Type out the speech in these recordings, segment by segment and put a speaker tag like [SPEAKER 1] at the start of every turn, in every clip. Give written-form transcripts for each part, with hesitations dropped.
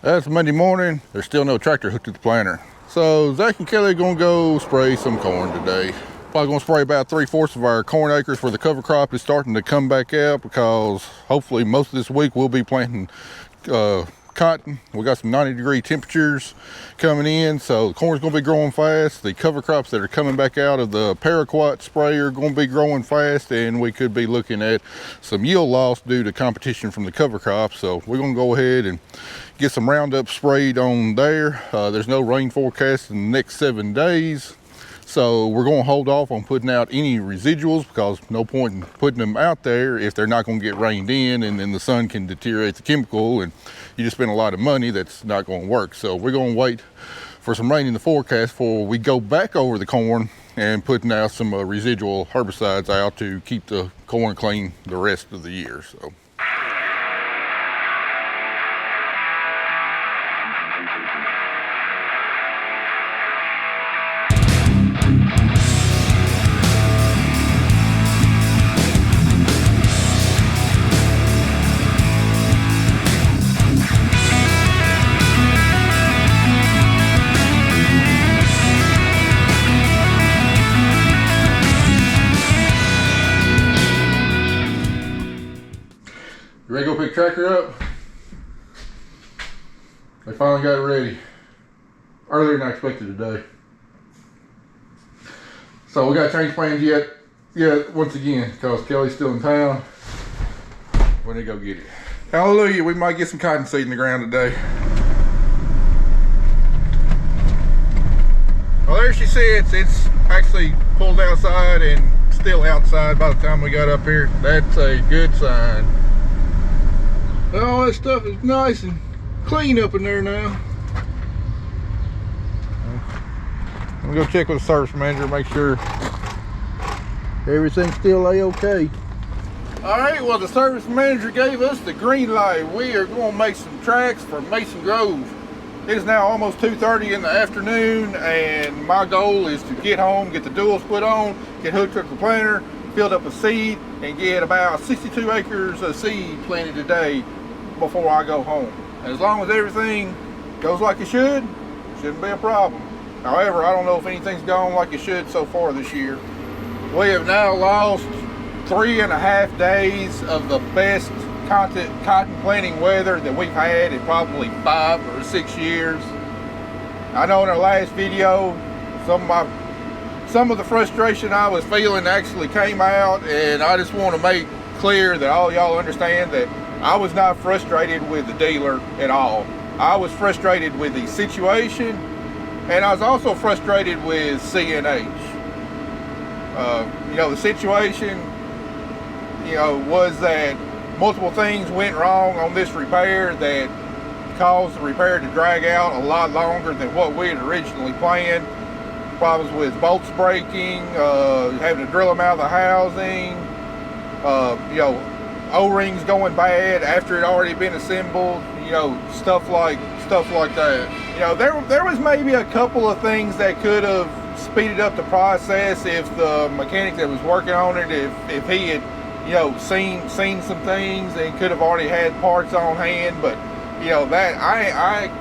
[SPEAKER 1] That's Monday morning. There's still no tractor hooked to the planter. So Zach and Kelly are gonna go spray some corn today. Probably gonna spray about 3/4 of our corn acres where the cover crop is starting to come back out, because hopefully most of this week we'll be planting cotton. We got some 90-degree temperatures coming in, so the corn's gonna be growing fast. The cover crops that are coming back out of the paraquat spray are gonna be growing fast, and we could be looking at some yield loss due to competition from the cover crops. So we're gonna go ahead and get some Roundup sprayed on there. There's no rain forecast in the next 7 days. So we're going to hold off on putting out any residuals, because no point in putting them out there if they're not going to get rained in, and then the sun can deteriorate the chemical and you just spend a lot of money that's not going to work. So we're going to wait for some rain in the forecast before we go back over the corn and putting out some residual herbicides out to keep the corn clean the rest of the year. So. You ready to go pick tractor up? They finally got it ready. Earlier than I expected today. So we got to change plans yet once again, because Kelly's still in town. We need to go get it. Hallelujah, we might get some cottonseed in the ground today. Well, there she sits. It's actually pulled outside and still outside by the time we got up here. That's a good sign. All that stuff is nice and clean up in there now. I'm gonna go check with the service manager, make sure everything's still a-okay. All right, well, the service manager gave us the green light. We are going to make some tracks for Mason Grove. It is now almost 2:30 in the afternoon, and my goal is to get home, get the duals put on, get hooked up the planter, filled up with seed, and get about 62 acres of seed planted today before I go home. And as long as everything goes like it shouldn't be a problem. However, I don't know if anything's gone like it should so far this year. We have now lost 3.5 days of the best cotton planting weather that we've had in probably 5 or 6 years. I know in our last video, some of the frustration I was feeling actually came out, and I just want to make clear that all y'all understand that I was not frustrated with the dealer at all. I was frustrated with the situation, and I was also frustrated with CNH. The situation, was that multiple things went wrong on this repair that caused the repair to drag out a lot longer than what we had originally planned. Problems with bolts breaking, having to drill them out of the housing, O-rings going bad after it had already been assembled, stuff like that. There was maybe a couple of things that could have speeded up the process if the mechanic that was working on it, if he had, seen some things and could have already had parts on hand. But that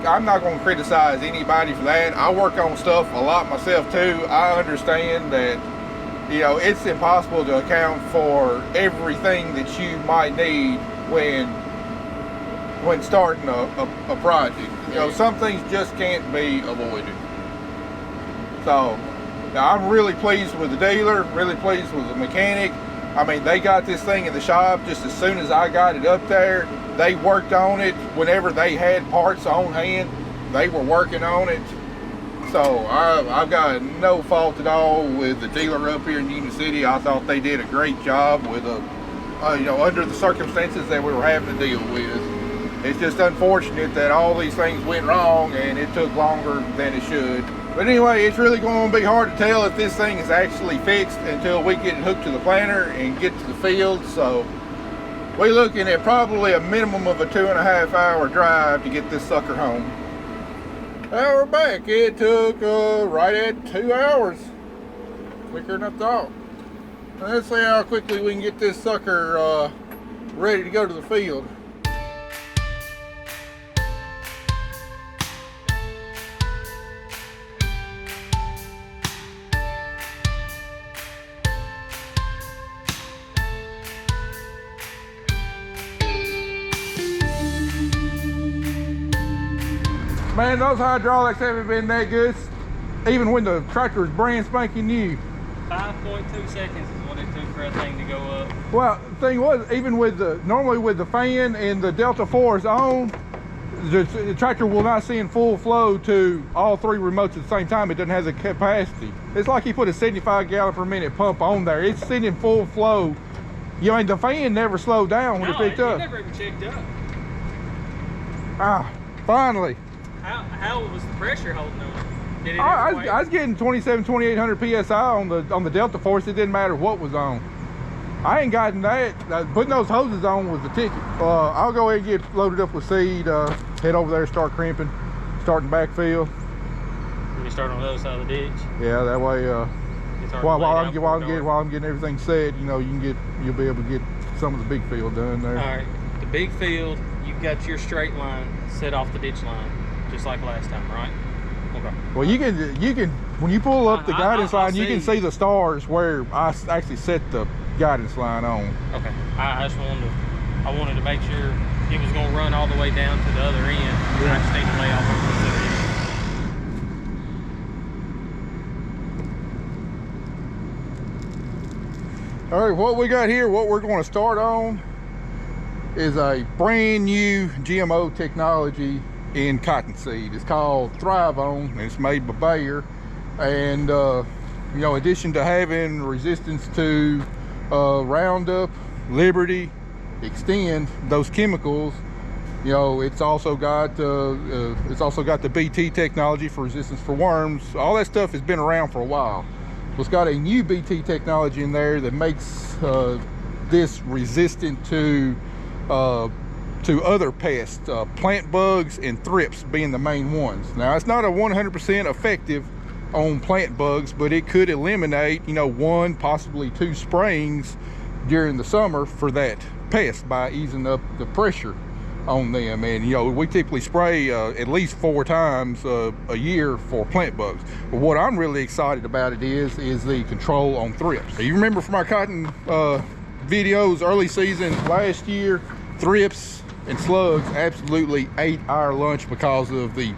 [SPEAKER 1] I'm not going to criticize anybody for that. I work on stuff a lot myself too. I understand that it's impossible to account for everything that you might need when starting a project. Some things just can't be avoided. So I'm really pleased with the dealer, really pleased with the mechanic. I mean, they got this thing in the shop just as soon as I got it up there. They worked on it whenever they had parts on hand. They were working on it. So I've got no fault at all with the dealer up here in Union City. I thought they did a great job with under the circumstances that we were having to deal with. It's just unfortunate that all these things went wrong and it took longer than it should. But anyway, it's really going to be hard to tell if this thing is actually fixed until we get it hooked to the planter and get to the field. So we're looking at probably a minimum of a 2.5 hour drive to get this sucker home. Now we're back. It took right at 2 hours. Quicker than I thought. Let's see how quickly we can get this sucker ready to go to the field. Man, those hydraulics haven't been that good, even when the tractor was brand spanking new.
[SPEAKER 2] 5.2 seconds is what it took for that thing to go up.
[SPEAKER 1] Well, the thing was, even with normally with the fan and the Delta Force on, the tractor will not send full flow to all 3 remotes at the same time. It doesn't have the capacity. It's like he put a 75 gallon per minute pump on there. It's sending full flow. You know, the fan never slowed down when it picked up.
[SPEAKER 2] It never even checked up.
[SPEAKER 1] Ah, finally.
[SPEAKER 2] How was the pressure holding on? Did it
[SPEAKER 1] I was getting 2,800 psi on the Delta Force. It didn't matter what was on. I ain't gotten that. Putting those hoses on was the ticket. I'll go ahead and get loaded up with seed. Head over there, start crimping, starting backfill.
[SPEAKER 2] You start on the other side of the ditch.
[SPEAKER 1] Yeah, that way. While I'm getting everything set, you know, you'll be able to get some of the big field done there.
[SPEAKER 2] All right, the big field. You've got your straight line set off the ditch line, just like last time, right? Okay.
[SPEAKER 1] Well, you can when you pull up the guidance line, you can see the stars where I actually set the guidance line on.
[SPEAKER 2] Okay. I just wanted to make sure it was going to run all the way down to the other end. Yeah. I just need to lay off the facility.
[SPEAKER 1] All right, what we got here, what we're going to start on is a brand new GMO technology in cottonseed. It's called ThriveOn, and it's made by Bayer. And you know, in addition to having resistance to Roundup, Liberty, Extend, those chemicals, you know, it's also got the BT technology for resistance for worms. All that stuff has been around for a while. It's got a new BT technology in there that makes this resistant to other pests, plant bugs and thrips being the main ones. Now, it's not a 100% effective on plant bugs, but it could eliminate, you know, 1, possibly 2 sprayings during the summer for that pest by easing up the pressure on them. And you know, we typically spray at least 4 times a year for plant bugs. But what I'm really excited about it is the control on thrips. You remember from our cotton videos early season last year, thrips and slugs absolutely ate our lunch because of the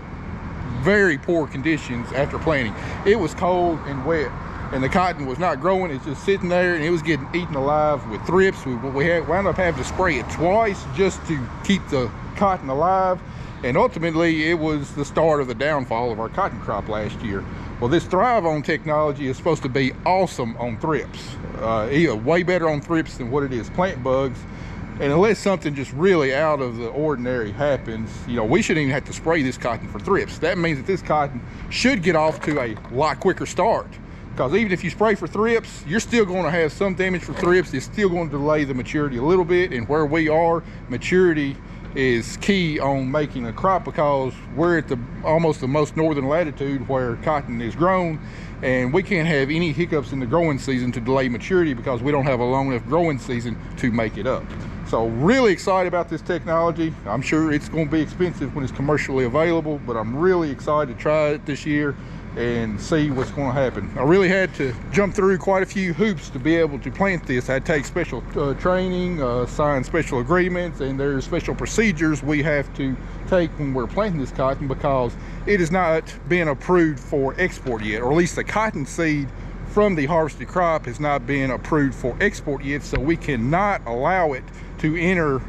[SPEAKER 1] very poor conditions after planting. It was cold and wet, and the cotton was not growing. It's just sitting there, and it was getting eaten alive with thrips. We wound up having to spray it twice just to keep the cotton alive, and ultimately it was the start of the downfall of our cotton crop last year. Well, this ThriveOn technology is supposed to be awesome on thrips, way better on thrips than what it is plant bugs. And unless something just really out of the ordinary happens, you know, we shouldn't even have to spray this cotton for thrips. That means that this cotton should get off to a lot quicker start. Because even if you spray for thrips, you're still going to have some damage for thrips. It's still going to delay the maturity a little bit. And where we are, maturity is key on making a crop, because we're at almost the most northern latitude where cotton is grown, and we can't have any hiccups in the growing season to delay maturity because we don't have a long enough growing season to make it up. So really excited about this technology. I'm sure it's going to be expensive when it's commercially available, but I'm really excited to try it this year and see what's going to happen. I really had to jump through quite a few hoops to be able to plant this. I had to take special training, sign special agreements, and there's special procedures we have to take when we're planting this cotton, because it has not been approved for export yet, or at least the cotton seed from the harvested crop has not been approved for export yet, so we cannot allow it to enter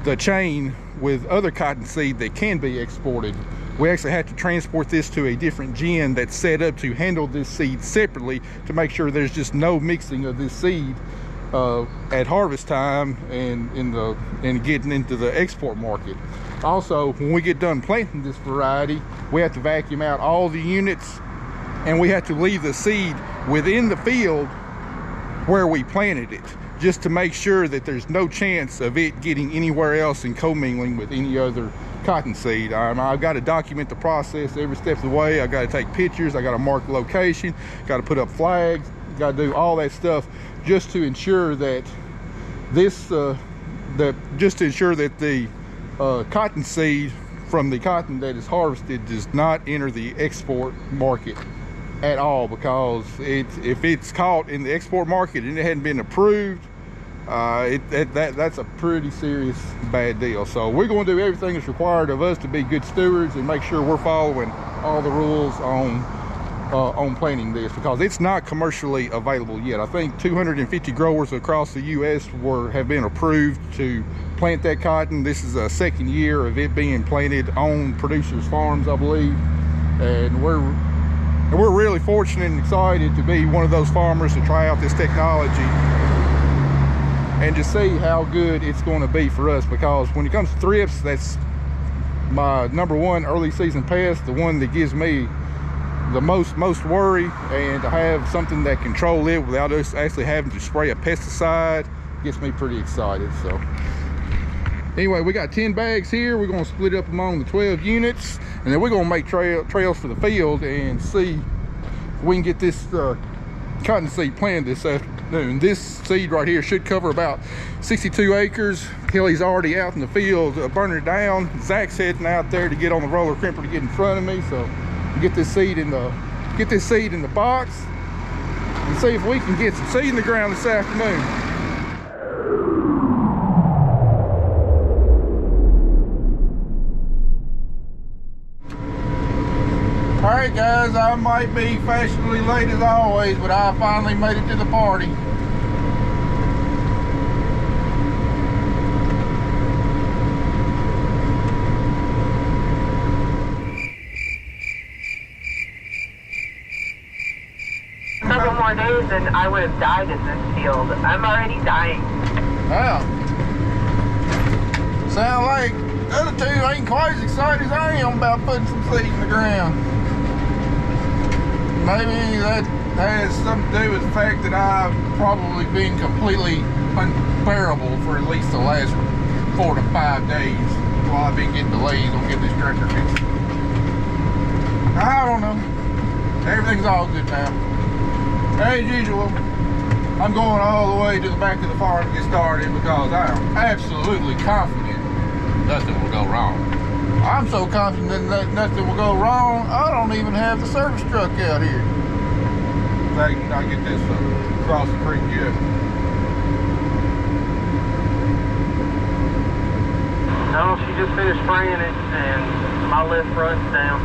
[SPEAKER 1] the chain with other cotton seed that can be exported. We actually have to transport this to a different gin that's set up to handle this seed separately, to make sure there's just no mixing of this seed at harvest time and getting into the export market. Also, when we get done planting this variety, we have to vacuum out all the units, and we have to leave the seed within the field where we planted it, just to make sure that there's no chance of it getting anywhere else and commingling with any other cotton seed. I've got to document the process every step of the way. I got to take pictures, I got to mark the location, got to put up flags, got to do all that stuff just to ensure that the cotton seed from the cotton that is harvested does not enter the export market at all, because if it's caught in the export market and it hadn't been approved, that's a pretty serious bad deal. So we're going to do everything that's required of us to be good stewards and make sure we're following all the rules on planting this, because it's not commercially available yet. I think 250 growers across the U.S. have been approved to plant that cotton. This is a second year of it being planted on producers' farms, I believe, and we're really fortunate and excited to be one of those farmers to try out this technology and to see how good it's going to be for us. Because when it comes to thrips, that's my #1 early season pest, the one that gives me the most worry, and to have something that control it without us actually having to spray a pesticide gets me pretty excited. So anyway, we got 10 bags here. We're going to split up among the 12 units, and then we're going to make trails for the field and see if we can get this cotton seed planted this afternoon. This seed right here should cover about 62 acres. Kelly's already out in the field burning it down. Zach's heading out there to get on the roller crimper to get in front of me, so get this seed in the box and see if we can get some seed in the ground this afternoon. All right, guys, I might be fashionably late as always, but I finally made it to the party.
[SPEAKER 3] Several more days and I would have died in this field. I'm already dying.
[SPEAKER 1] Wow. Sound like the other two ain't quite as excited as I am about putting some seed in the ground. Maybe that has something to do with the fact that I've probably been completely unbearable for at least the last 4 to 5 days while I've been getting delays on getting this tractor fixed. I don't know. Everything's all good now. As usual, I'm going all the way to the back of the farm to get started because I am absolutely confident nothing will go wrong. I'm so confident that nothing will go wrong, I don't even have the service truck out here. In fact, I get this across the creek yet.
[SPEAKER 2] No, she just finished spraying it and my left front's down.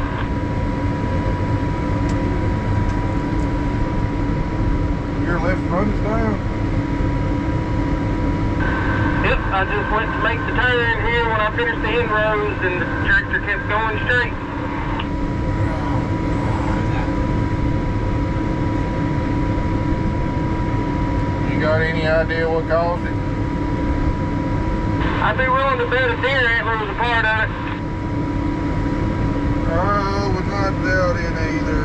[SPEAKER 1] Your left front is down?
[SPEAKER 2] Yep, I just went to make the turn here when I finished the inroads and the tractor kept going straight.
[SPEAKER 1] You got any idea what caused it?
[SPEAKER 2] I'd be willing to bet a deer antler was a part of it.
[SPEAKER 1] I would not doubt it either.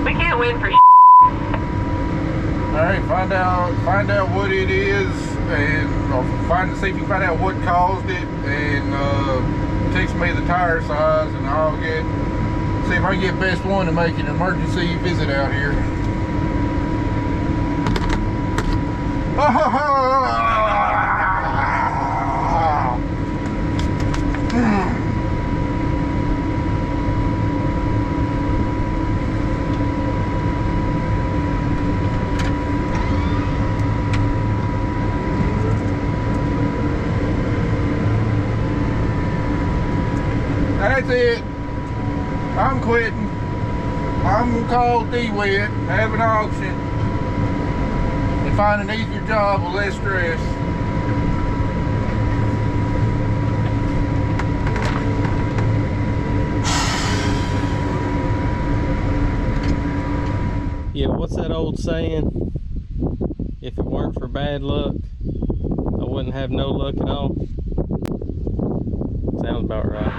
[SPEAKER 3] We can't win for
[SPEAKER 1] All right, find out what it is, and see if you can find out what caused it, and text me the tire size, and I'll see if I can get best one to make an emergency visit out here. That's it. I'm quitting. I'm gonna call D-Wet, have an auction, and find an easier job with less stress.
[SPEAKER 2] Yeah, what's that old saying? If it weren't for bad luck, I wouldn't have no luck at all. Sounds about right.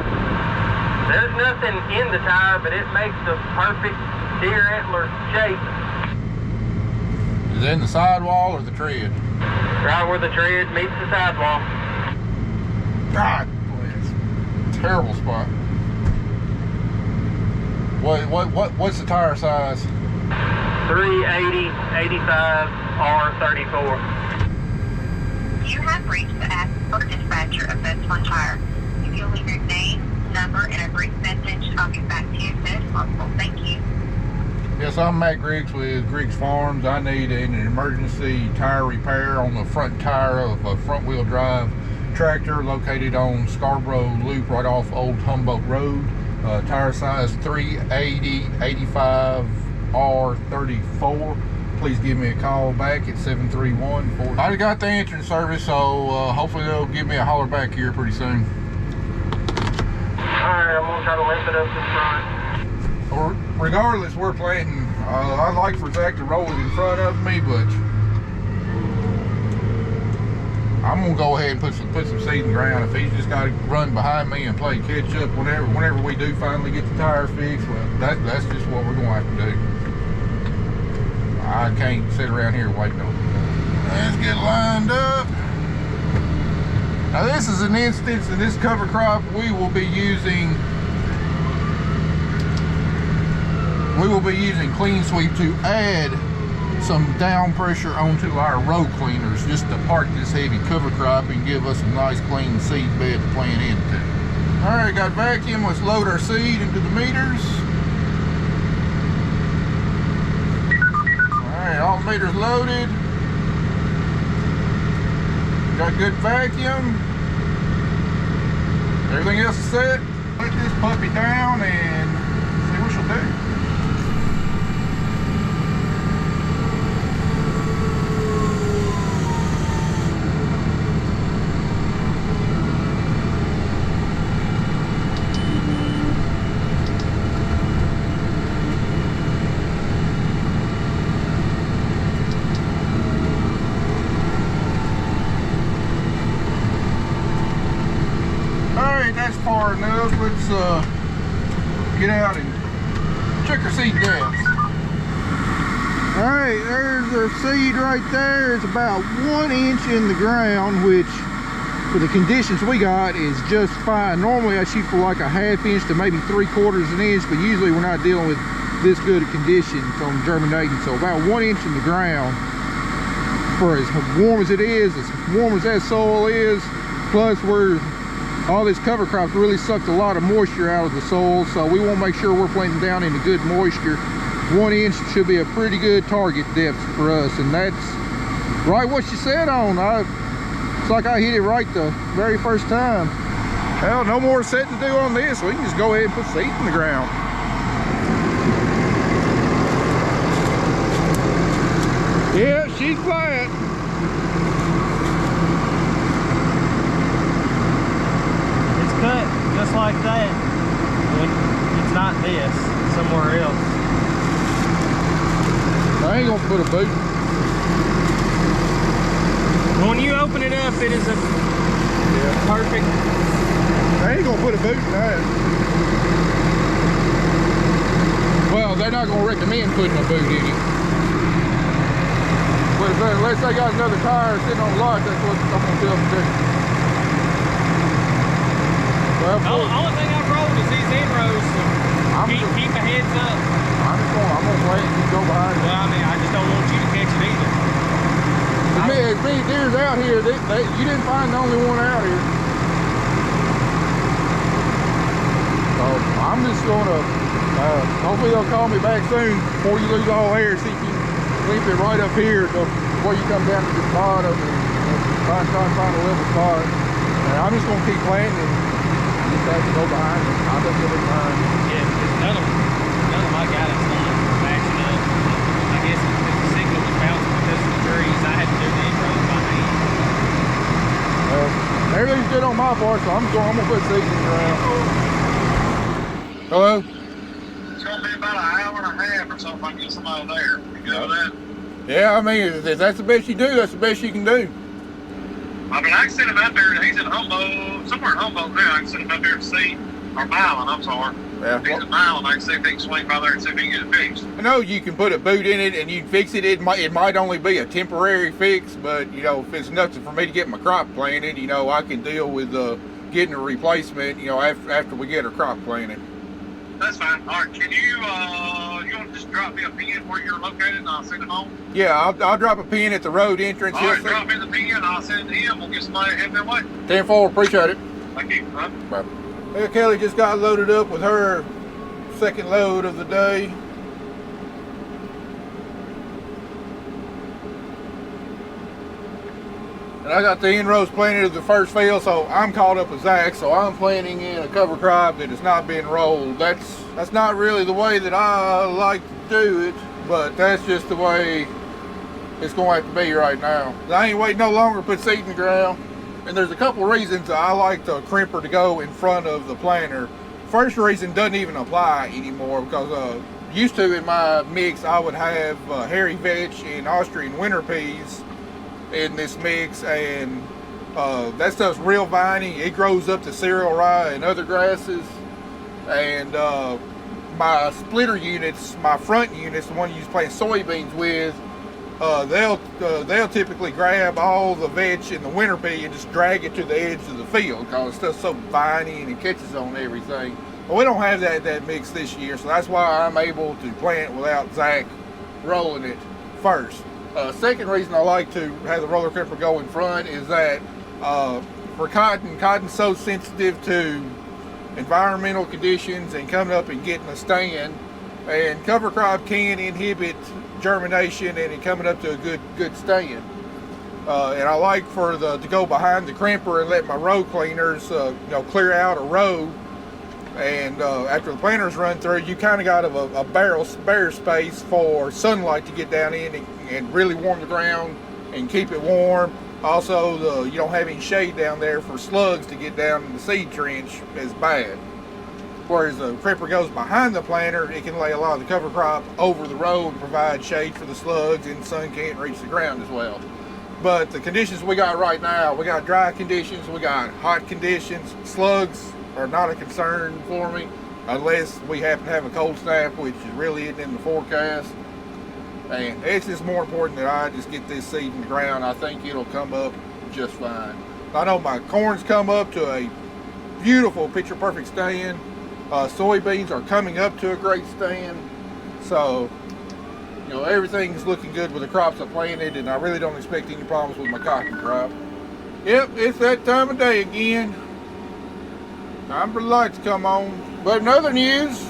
[SPEAKER 2] There's nothing in the tire, but it makes the perfect deer antler shape.
[SPEAKER 1] Is it in the sidewall or the tread?
[SPEAKER 2] Right where the tread meets the sidewall.
[SPEAKER 1] God, boy, it's a terrible spot. What's the tire size?
[SPEAKER 2] 380, 85, R34.
[SPEAKER 3] You have reached the Ashford dispatcher of Best One Tire. If you'll leave your name, number, and a brief message, I'll get back to you as soon as possible. Thank you.
[SPEAKER 1] Yes, I'm Matt Griggs with Griggs Farms. I need an emergency tire repair on the front tire of a front wheel drive tractor located on Scarborough Loop right off Old Humboldt Road. Tire size 380/85R34. Please give me a call back at 731-4. I got the answering service, so hopefully they'll give me a holler back here pretty soon.
[SPEAKER 2] Alright, I'm gonna try to lift it up in front.
[SPEAKER 1] Regardless, we're planting. I'd like for Zach to roll it in front of me, but I'm gonna go ahead and put some seed in the ground. If he's just got to run behind me and play catch up whenever we do finally get the tire fixed, well, that's just what we're gonna have to do. I can't sit around here waiting on it. Let's get lined up. Now this is an instance in this cover crop we will be using clean sweep to add some down pressure onto our row cleaners just to park this heavy cover crop and give us a nice clean seed bed to plant into. All right, got vacuum. Let's load our seed into the meters. All right, all the meters loaded. Got good vacuum. Everything else is set. Put this puppy down and see what she'll do. That's far enough. Let's get out and check our seed depth. Alright, there's our seed right there. It's about 1 inch in the ground, which for the conditions we got is just fine. Normally I shoot for like a 1/2 inch to maybe 3/4 inch, but usually we're not dealing with this good of conditions on germinating. So about 1 inch in the ground for as warm as it is, as warm as that soil is, plus all this cover crops really sucked a lot of moisture out of the soil, so we want to make sure we're planting down into good moisture. 1 inch should be a pretty good target depth for us, and that's right what you said on. It's like I hit it right the very first time. Hell, no more setting to do on this. We can just go ahead and put seed in the ground. Yeah, she's flat.
[SPEAKER 2] Cut just like that when it's not this, somewhere else.
[SPEAKER 1] I ain't gonna put a boot.
[SPEAKER 2] When you open it up, it is a perfect.
[SPEAKER 1] I ain't gonna put a boot in that. Well, they're not gonna recommend putting a boot in it. But unless they got another tire sitting on the lot, that's what I'm gonna tell them to do. Well,
[SPEAKER 2] the only thing I've rolled is these inrows, so keep my heads up.
[SPEAKER 1] I'm gonna wait and go behind it.
[SPEAKER 2] Well, I mean, I just don't want you to catch it either.
[SPEAKER 1] As many deers out here, you didn't find the only one out here. So I'm just gonna, hopefully they'll call me back soon before you lose all hair. See if you can leave it right up here before you come down to the bottom and try and find a level spot. And I'm just gonna keep planting and just have to go behind it. I'll just go behind it.
[SPEAKER 2] Yeah, because none of my guidance lines were matching up. I guess because the signal was bouncing because of the trees, I had to do the inroads by hand.
[SPEAKER 1] Well, everything's good on my part, so I'm gonna put seeds in the ground. Hello?
[SPEAKER 4] It's gonna be about an hour and a half or something. I can get somebody there. You good with that?
[SPEAKER 1] Yeah, I mean, if that's the best you do, that's the best you can do.
[SPEAKER 4] I mean, I can send him out there. He's in Humboldt, somewhere in Humboldt now. I can send him out there to see, or Milan, I'm sorry.
[SPEAKER 1] Yeah.
[SPEAKER 4] He's in Milan. I can see if he can swing by there and see if he can get it fixed.
[SPEAKER 1] I know you can put a boot in it and you can fix it. It might only be a temporary fix, but you know, if it's nothing for me to get my crop planted, you know, I can deal with getting a replacement, you know, after we get our crop planted.
[SPEAKER 4] That's fine. All right, can you, you want to just drop me a pin where you're located and I'll send it home?
[SPEAKER 1] Yeah, I'll drop a pin at the road entrance.
[SPEAKER 4] All right, drop me the pin and I'll send it to him. We'll get somebody to head their way.
[SPEAKER 1] 10-4, appreciate it.
[SPEAKER 4] Thank you.
[SPEAKER 1] Bye. Hey, Kelly just got loaded up with her second load of the day. And I got the end rows planted at the first field, so I'm caught up with Zach, so I'm planting in a cover crop that is not being rolled. That's not really the way that I like to do it, but that's just the way it's going to have to be right now. I ain't waiting no longer to put seed in the ground. And there's a couple of reasons I like the crimper to go in front of the planter. First reason doesn't even apply anymore because used to in my mix I would have hairy vetch and Austrian winter peas in this mix, and that stuff's real viney. It grows up to cereal rye and other grasses. And my splitter units, my front units, the one you use plant soybeans with, they'll typically grab all the vetch in the winter pea and just drag it to the edge of the field because stuff's so viney and it catches on everything. But we don't have that mix this year, so that's why I'm able to plant without Zach rolling it first. Second reason I like to have the roller crimper go in front is that for cotton's so sensitive to environmental conditions and coming up and getting a stand, and cover crop can inhibit germination and it coming up to a good stand. And I like to go behind the crimper and let my row cleaners clear out a row. And after the planters run through, you kind of got a bare space for sunlight to get down in and really warm the ground and keep it warm. Also, you don't have any shade down there for slugs to get down in the seed trench as bad. Whereas the crimper goes behind the planter, it can lay a lot of the cover crop over the row and provide shade for the slugs, and the sun can't reach the ground as well. But the conditions we got right now, we got dry conditions, we got hot conditions. Slugs are not a concern for me unless we happen to have a cold snap, which really isn't in the forecast. And it's just more important that I just get this seed in the ground. I think it'll come up just fine. I know my corn's come up to a beautiful picture perfect stand. Soybeans are coming up to a great stand. So, everything's looking good with the crops I planted, and I really don't expect any problems with my cotton crop. Yep, it's that time of day again. Time for the lights to come on. But in other news,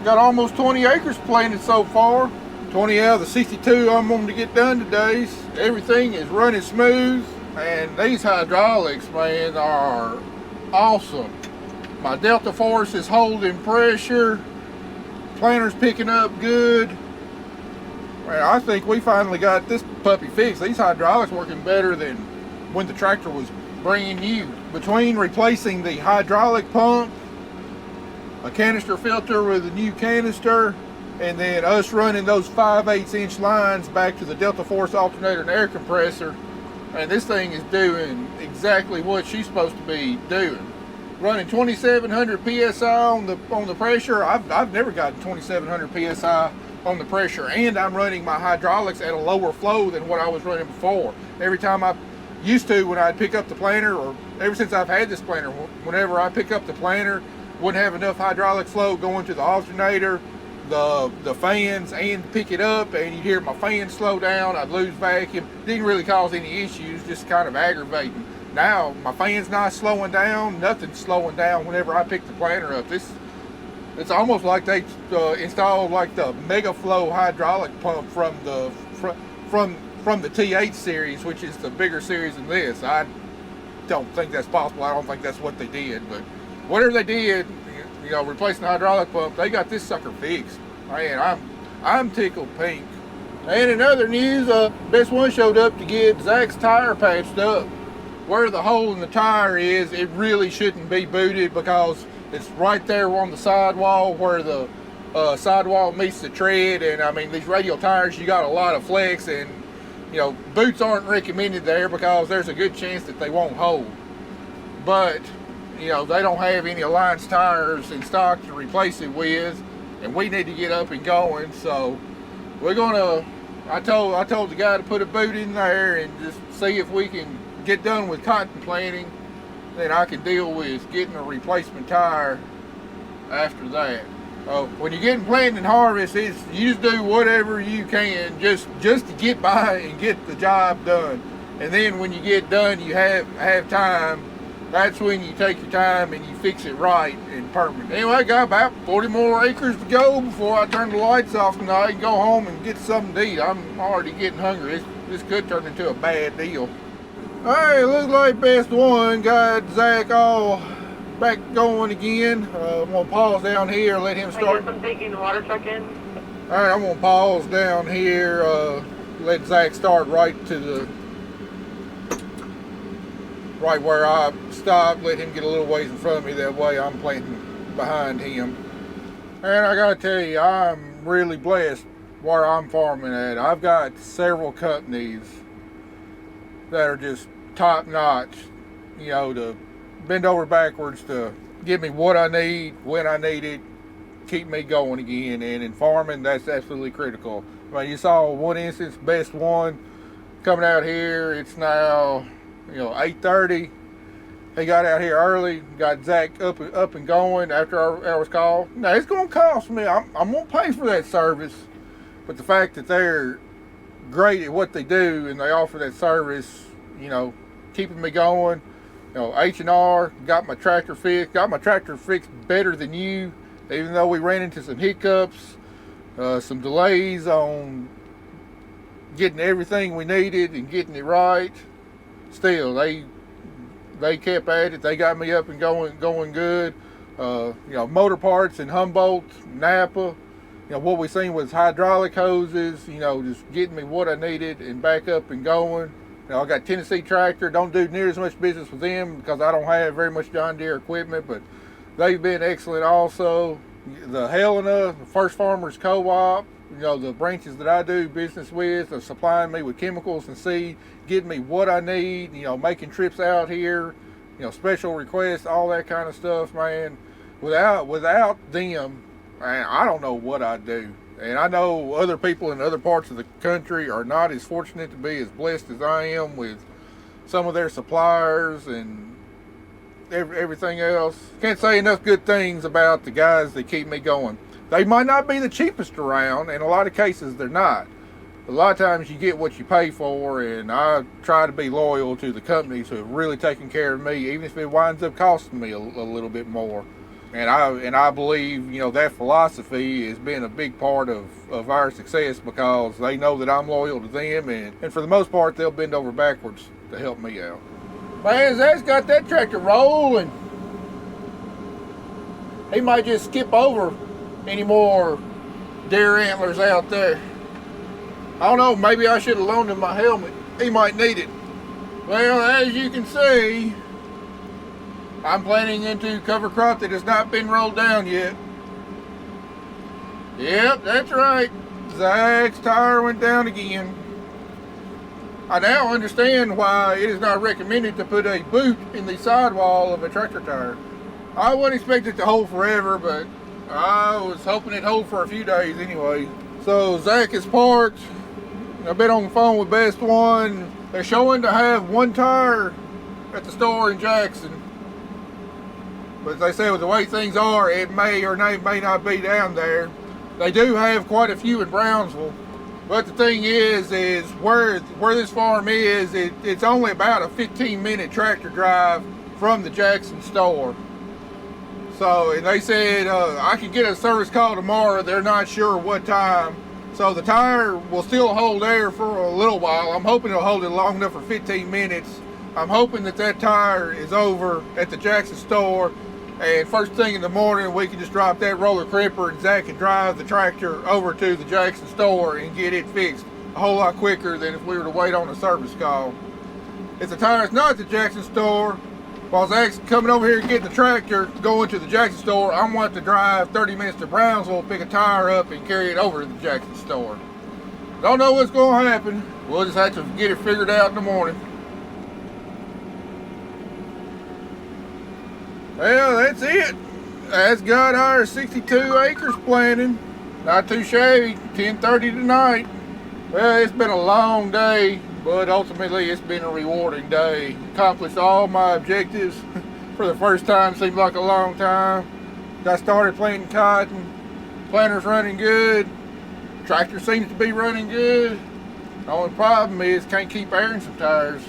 [SPEAKER 1] got almost 20 acres planted so far. 20 out of the 62 I'm going to get done today. Everything is running smooth, and these hydraulics, man, are awesome. My Delta Force is holding pressure. Planter's picking up good. Man, I think we finally got this puppy fixed. These hydraulics working better than when the tractor was brand new. Between replacing the hydraulic pump, a canister filter with a new canister, and then us running those 5/8 inch lines back to the Delta Force alternator and air compressor, and this thing is doing exactly what she's supposed to be doing. Running 2,700 psi on the pressure. I've never gotten 2,700 psi on the pressure, and I'm running my hydraulics at a lower flow than what I was running before. Every time I used to, when I'd pick up the planter, or ever since I've had this planter, whenever I pick up the planter, wouldn't have enough hydraulic flow going to the alternator, the fans, and pick it up, and you hear my fan slow down. I'd lose vacuum. Didn't really cause any issues, just kind of aggravating. Now my fan's not slowing down, nothing's slowing down whenever I pick the planter up. It's almost like they installed like the Mega Flow hydraulic pump from the T8 series, which is the bigger series than this. I don't think that's possible. I don't think that's what they did, but whatever they did, replacing the hydraulic pump, they got this sucker fixed. Man, I'm tickled pink. And in other news, Best One showed up to get Zach's tire patched up. Where the hole in the tire is, it really shouldn't be booted because it's right there on the sidewall where the sidewall meets the tread. And I mean, these radial tires, you got a lot of flex, and boots aren't recommended there because there's a good chance that they won't hold. But they don't have any Alliance tires in stock to replace it with, and we need to get up and going. So we're gonna, I told the guy to put a boot in there and just see if we can get done with cotton planting. Then I can deal with getting a replacement tire after that. When you're getting planted and harvest, you just do whatever you can just to get by and get the job done. And then when you get done, you have time. That's when you take your time and you fix it right and permanent. Anyway, I got about 40 more acres to go before I turn the lights off tonight and go home and get something to eat. I'm already getting hungry. This could turn into a bad deal. Alright, looks like best one got Zach all back going again. I'm gonna pause down here, let him start.
[SPEAKER 5] I guess I'm taking the water truck in.
[SPEAKER 1] Alright, I'm gonna pause down here, let Zach start right where I stopped, let him get a little ways in front of me, that way I'm planting behind him. And I gotta tell you, I'm really blessed where I'm farming at. I've got several companies that are just top notch, you know, to bend over backwards to give me what I need, when I need it, keep me going again. And in farming, that's absolutely critical. I mean, you saw one instance, best one, coming out here. It's now, you know, 8:30. He got out here early, got Zach up and going after our was called. Now, it's going to cost me. I'm going to pay for that service. But the fact that they're great at what they do and they offer that service, you know, keeping me going. You know, H&R, got my tractor fixed better than you, even though we ran into some hiccups, some delays on getting everything we needed and getting it right. Still, they kept at it. They got me up and going good. You know, motor parts in Humboldt, Napa. You know, what we seen was hydraulic hoses. You know, just getting me what I needed and back up and going. You know, I got Tennessee Tractor. Don't do near as much business with them because I don't have very much John Deere equipment, but they've been excellent also. The Helena, the First Farmers Co-op, you know, the branches that I do business with are supplying me with chemicals and seed, getting me what I need, you know, making trips out here, you know, special requests, all that kind of stuff, man. Without them, man, I don't know what I'd do. And I know other people in other parts of the country are not as fortunate to be as blessed as I am with some of their suppliers and everything else. Can't say enough good things about the guys that keep me going. They might not be the cheapest around, in a lot of cases they're not. A lot of times you get what you pay for, and I try to be loyal to the companies who have really taken care of me, even if it winds up costing me a little bit more. And I believe, you know, that philosophy has been a big part of our success because they know that I'm loyal to them, and for the most part they'll bend over backwards to help me out. Man, Zach's got that tractor rolling. He might just skip over any more deer antlers out there. I don't know, maybe I should have loaned him my helmet. He might need it. Well, as you can see, I'm planting into cover crop that has not been rolled down yet. Yep, that's right. Zach's tire went down again. I now understand why it is not recommended to put a boot in the sidewall of a tractor tire. I wouldn't expect it to hold forever, but I was hoping it'd hold for a few days anyway. So Zach is parked. I've been on the phone with Best One. They're showing to have one tire at the store in Jackson. But as they say, with the way things are, it may or may not be down there. They do have quite a few in Brownsville. But the thing is where this farm is, it's only about a 15-minute tractor drive from the Jackson store. So, and they said I could get a service call tomorrow. They're not sure what time. So the tire will still hold there for a little while. I'm hoping it'll hold it long enough for 15 minutes. I'm hoping that tire is over at the Jackson store. And first thing in the morning, we can just drop that roller cripper and Zach can drive the tractor over to the Jackson store and get it fixed a whole lot quicker than if we were to wait on a service call. If the tire's not at the Jackson store, while Zach's coming over here and getting the tractor, going to the Jackson store, I'm going to have to drive 30 minutes to Brownsville, pick a tire up, and carry it over to the Jackson store. Don't know what's going to happen. We'll just have to get it figured out in the morning. Well, that's it. That's got our 62 acres planted. Not too shabby, 10:30 tonight. Well, it's been a long day, but ultimately it's been a rewarding day. Accomplished all my objectives for the first time, seemed like a long time. Got started planting cotton. Planter's running good. Tractor seems to be running good. The only problem is can't keep airing some tires.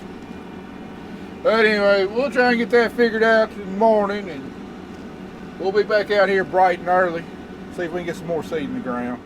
[SPEAKER 1] But anyway, we'll try and get that figured out in the morning, and we'll be back out here bright and early. See if we can get some more seed in the ground.